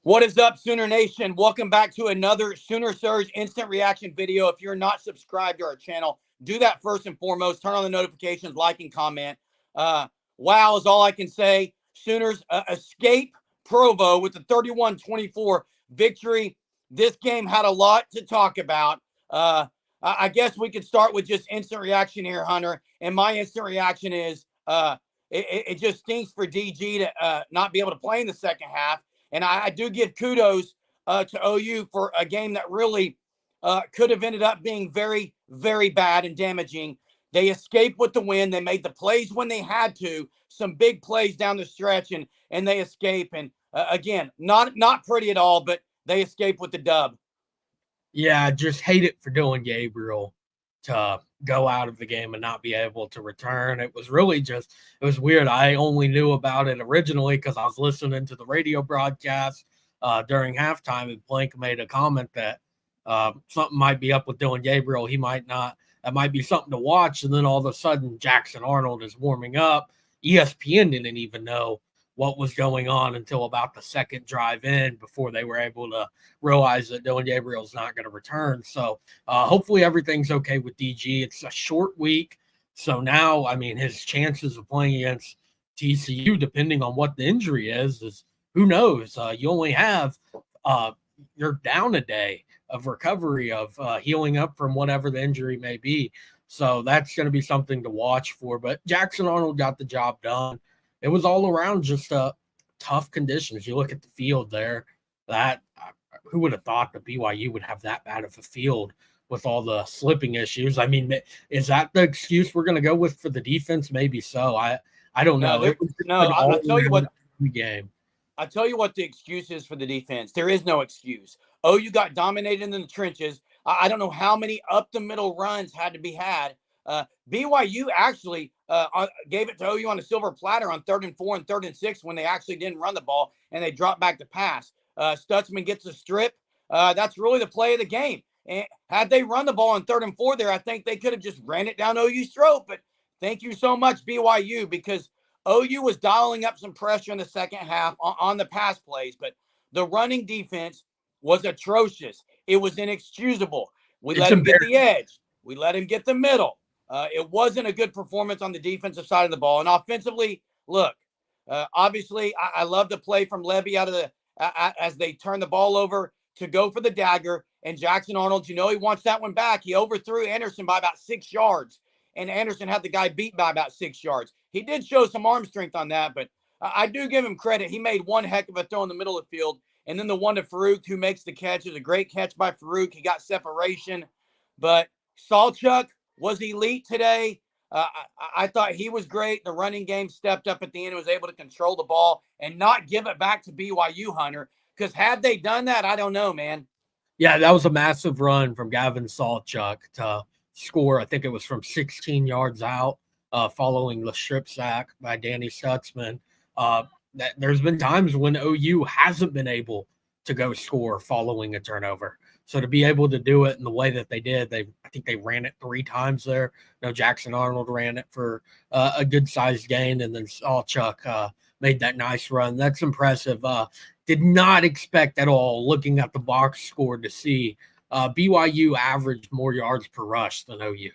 What is up, Sooner Nation? Welcome back to another Sooner Surge instant reaction video. If you're not subscribed to our channel, do that first and foremost. Turn on the notifications, like, and comment. Wow is all I can say. Sooners escape Provo with the 31-24 victory. This game had a lot to talk about. I guess we could start with just instant reaction here, Hunter. And my instant reaction is it just stinks for DG to not be able to play in the second half. And I do give kudos to OU for a game that really could have ended up being very, very bad and damaging. They escaped with the win. They made the plays when they had to, some big plays down the stretch, and they escape. And again, not pretty at all, but they escape with the dub. Yeah, I just hate it for Dylan Gabriel to go out of the game and not be able to return. It was really just, it was weird. I only knew about it originally because I was listening to the radio broadcast during halftime, and Blank made a comment that something might be up with Dylan Gabriel. He might not, that might be something to watch. And then all of a sudden, Jackson Arnold is warming up. ESPN didn't even know what was going on until about the second drive in before they were able to realize that Dylan Gabriel's not going to return. So hopefully everything's okay with DG. It's a short week. So now, I mean, his chances of playing against TCU, depending on what the injury is who knows? You only have, you're down a day of recovery, of healing up from whatever the injury may be. So that's going to be something to watch for. But Jackson Arnold got the job done. It was all around just tough conditions. You look at the field there, that who would have thought that BYU would have that bad of a field with all the slipping issues? I mean, is that the excuse we're going to go with for the defense? Maybe so. I don't know. I'll tell you what game. I'll tell you what the excuse is for the defense. There is no excuse. OU got dominated in the trenches. I don't know how many up the middle runs had to be had. BYU actually gave it to OU on a silver platter on 3rd and 4 and 3rd and 6 when they actually didn't run the ball and they dropped back to pass. Stutzman gets a strip. That's really the play of the game. And had they run the ball on 3rd and 4 there, I think they could have just ran it down OU's throat. But thank you so much, BYU, because OU was dialing up some pressure in the second half on the pass plays. But the running defense was atrocious. It was inexcusable. We let him get the edge. We let him get the middle. It wasn't a good performance on the defensive side of the ball. And offensively, look, obviously, I love the play from Levy out of the as they turn the ball over to go for the dagger. And Jackson Arnold, he wants that one back. He overthrew Anderson by about 6 yards, and Anderson had the guy beat by about 6 yards. He did show some arm strength on that, but I do give him credit. He made one heck of a throw in the middle of the field. And then the one to Farouk, who makes the catch. It was a great catch by Farouk. He got separation. But Salchuk was elite today. I thought he was great. The running game stepped up at the end and was able to control the ball and not give it back to BYU, Hunter. Because had they done that, I don't know, man. Yeah, that was a massive run from Gavin Salchuk to score. I think it was from 16 yards out, following the strip sack by Danny Stutzman. There's been times when OU hasn't been able to go score following a turnover. So to be able to do it in the way that they did, I think they ran it 3 times there. Jackson Arnold ran it for a good-sized gain, and then Salchuk made that nice run. That's impressive. Did not expect at all, looking at the box score, to see BYU averaged more yards per rush than OU.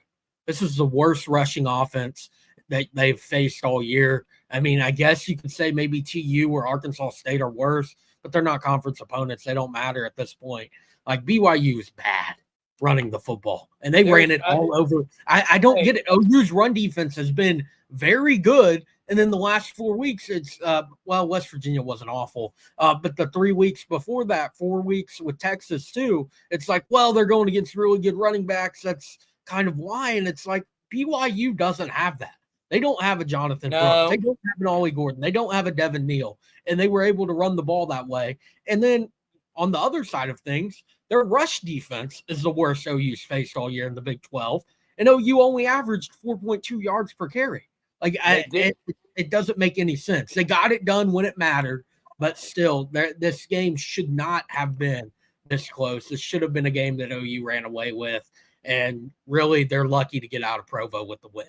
This is the worst rushing offense that they've faced all year. I mean, I guess you could say maybe TU or Arkansas State are worse, but they're not conference opponents. They don't matter at this point. Like, BYU is bad running the football, and they ran it all over. I don't get it. OU's run defense has been very good, and then the last 4 weeks, it's West Virginia wasn't awful, but the 3 weeks before that, 4 weeks with Texas too, it's like, well, they're going against really good running backs. That's kind of why, and it's like BYU doesn't have that. They don't have a Jonathan Brooks. They don't have an Ollie Gordon. They don't have a Devin Neal, and they were able to run the ball that way. And then on the other side of things, their rush defense is the worst OU's faced all year in the Big 12, and OU only averaged 4.2 yards per carry. Like, it doesn't make any sense. They got it done when it mattered, but still, this game should not have been this close. This should have been a game that OU ran away with, and really, they're lucky to get out of Provo with the win.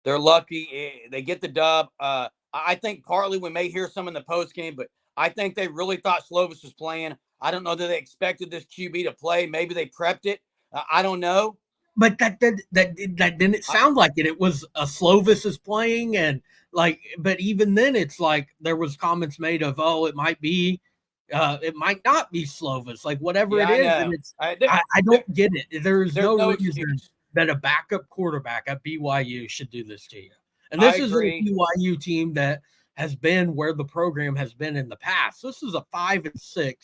They're lucky. They get the dub. I think partly we may hear some in the post game, but I think they really thought Slovis was playing. I don't know that they expected this QB to play. Maybe they prepped it. I don't know. But that didn't sound like it. It was a Slovis is playing, and like, but even then, it's like there was comments made of, oh, it might not be Slovis, like whatever Yeah, it I is, and know. it's I don't get it. There's There's no no reason excuse. that a backup quarterback at BYU should do this to you. And I this isn't a agree. BYU team that has been where the program has been in the past. This is a 5-6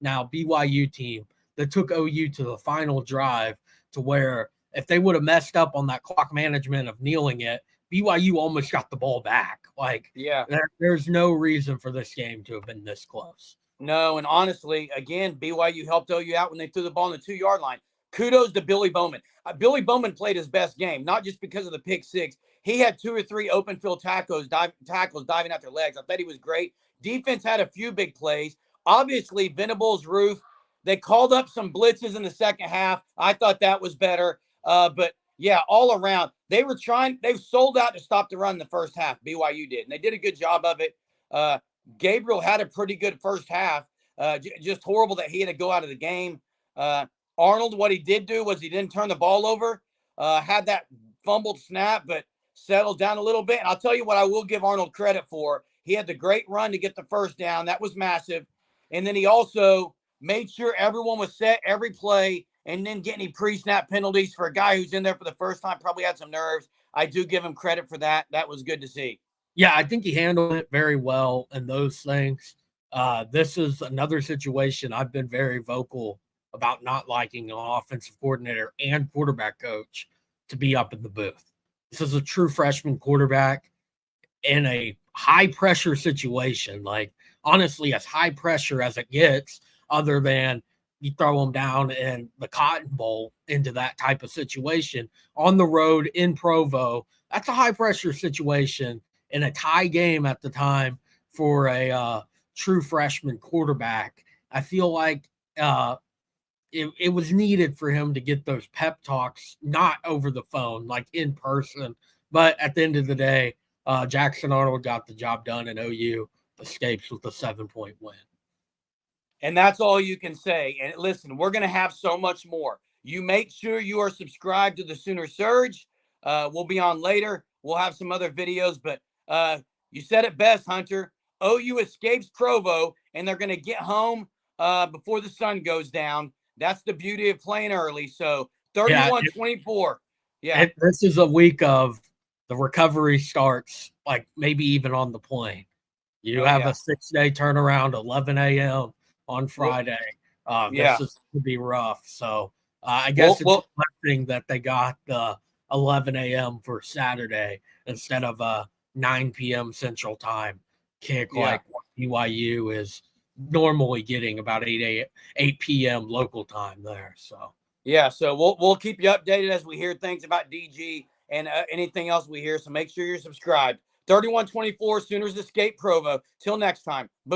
now BYU team that took OU to the final drive, to where if they would have messed up on that clock management of kneeling it, BYU almost got the ball back. Like, Yeah. there's no reason for this game to have been this close. No, and honestly, again, BYU helped OU out when they threw the ball on the 2-yard line. Kudos to Billy Bowman. Billy Bowman played his best game, not just because of the pick six. He had 2 or 3 open field tackles diving at their legs. I thought he was great. Defense had a few big plays. Obviously, Venables, Roof, they called up some blitzes in the second half. I thought that was better. But yeah, all around, they sold out to stop the run in the first half. BYU did, and they did a good job of it. Gabriel had a pretty good first half. Just horrible that he had to go out of the game. Arnold, what he did do was he didn't turn the ball over. Had that fumbled snap, but settled down a little bit. And I'll tell you what I will give Arnold credit for. He had the great run to get the first down. That was massive. And then he also made sure everyone was set every play and didn't get any pre-snap penalties. For a guy who's in there for the first time, probably had some nerves. I do give him credit for that. That was good to see. Yeah, I think he handled it very well and those things. This is another situation I've been very vocal about not liking an offensive coordinator and quarterback coach to be up in the booth. This is a true freshman quarterback in a high pressure situation. Like, honestly, as high pressure as it gets, other than you throw them down in the Cotton Bowl into that type of situation on the road in Provo. That's a high pressure situation in a tie game at the time for a true freshman quarterback. I feel like it was needed for him to get those pep talks, not over the phone, like in person. But at the end of the day, Jackson Arnold got the job done, and OU escapes with a 7-point win. And that's all you can say. And listen, we're going to have so much more. You make sure you are subscribed to the Sooner Surge. We'll be on later. We'll have some other videos, but you said it best, Hunter. OU escapes Provo, and they're going to get home before the sun goes down. That's the beauty of playing early. So 31-24. Yeah. This is a week of the recovery starts, like maybe even on the plane. You have a 6-day turnaround, 11 a.m. on Friday. This is to be rough. So I guess it's a blessing that they got the 11 a.m. for Saturday instead of a 9 p.m. Central Time kick like BYU is normally getting, about 8 p.m. local time there. So so we'll keep you updated as we hear things about DG and anything else we hear. So make sure you're subscribed. 31-24, Sooners escape Provo. Till next time. Boom.